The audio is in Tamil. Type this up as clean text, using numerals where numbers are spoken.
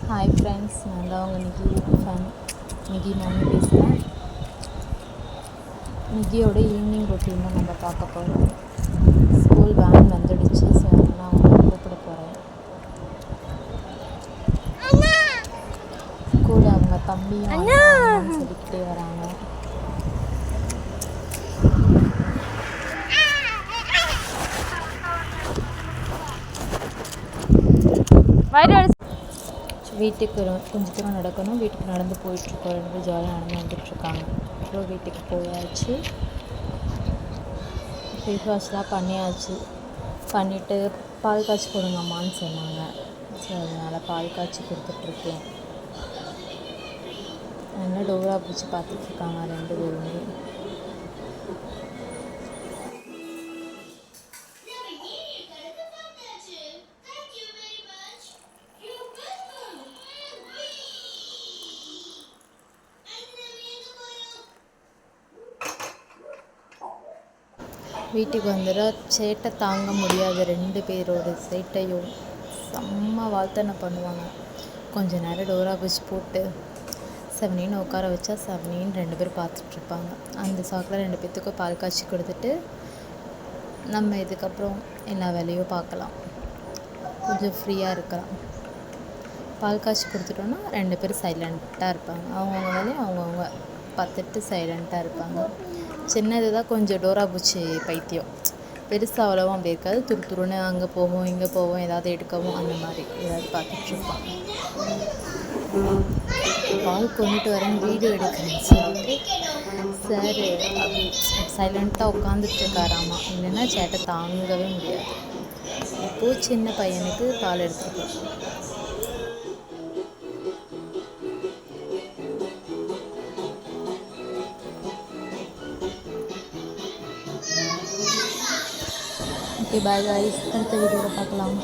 ஹாய் ஃப்ரெண்ட்ஸ், நான் தான் உங்கள் நிக்கி ஃபேன். நிக்கி மம்மி பேசுகிறேன். நிக்கியோட ஈவினிங் ரொட்டீன் தான் நம்ம பார்க்க போகிறோம். ஸ்கூல் வேன் வந்துடுச்சு. ஸோ நான் அவங்களை கூப்பிட போகிறேன். கூட அவங்க தம்பியும் அண்ணான்னு சொல்லிக்கிட்டே வராங்க. வீட்டுக்கு கொஞ்சம் தூரம் நடக்கணும். வீட்டுக்கு நடந்து போயிட்டுருக்கோம். 2 பேரும் ஜாலியாக நடந்து வந்துட்டுருக்காங்க. அப்புறம் வீட்டுக்கு போயாச்சு. ஃபேஸ் வாஷ்லாம் பண்ணியாச்சு. பண்ணிவிட்டு பால் காய்ச்சி கொடுங்கம்மான்னு சொன்னாங்க. ஸோ அதனால் பால் காய்ச்சி கொடுத்துட்ருக்கேன். நல்லா டோரா பூச்சி பார்த்துட்ருக்காங்க 2 பேருமே. வீட்டுக்கு வந்துட சேட்டை தாங்க முடியாது. 2 பேரோட சேட்டையும் செம்ம வார்த்தனை பண்ணுவாங்க. கொஞ்ச நேரம் டோரா பூச்சி போட்டு செவனின்னு உட்கார வச்சா செவனின்னு 2 பேர் பார்த்துட்ருப்பாங்க. அந்த சாக்கில் 2 பேர்த்துக்கும் பால் காய்ச்சி கொடுத்துட்டு நம்ம இதுக்கப்புறம் எல்லா வேலையும் பார்க்கலாம். கொஞ்சம் ஃப்ரீயாக இருக்கலாம். பால் காய்ச்சி கொடுத்துட்டோன்னா 2 பேரும் சைலண்ட்டாக இருப்பாங்க. அவங்கவுங்க வேலையை அவங்கவுங்க பார்த்துட்டு சைலண்ட்டாக இருப்பாங்க. சின்னது தான் கொஞ்சம் டோரா பூச்சி பைத்தியம். பெருசாக அவ்வளோவும் அப்படி இருக்காது. துருத்துருன்னு அங்கே போவோம் இங்கே போவோம், ஏதாவது எடுக்கவும் அந்த மாதிரி ஏதாவது பார்த்துட்ருப்பாங்க. பால் கொண்டுட்டு வரேன் வீடியோ எடுக்கிறேன்னு சொல்லிட்டு சார் அப்படி சைலண்ட்டாக உட்காந்துட்ருக்காராமா. இல்லைன்னா சேட்டை தாங்கவே முடியாது. இப்போது சின்ன பையனுக்கு பால் எடுத்துகிட்டு ஓகே, பாய் காய்ஸ். அடுத்த வீடியோவில் பார்க்கலாம்.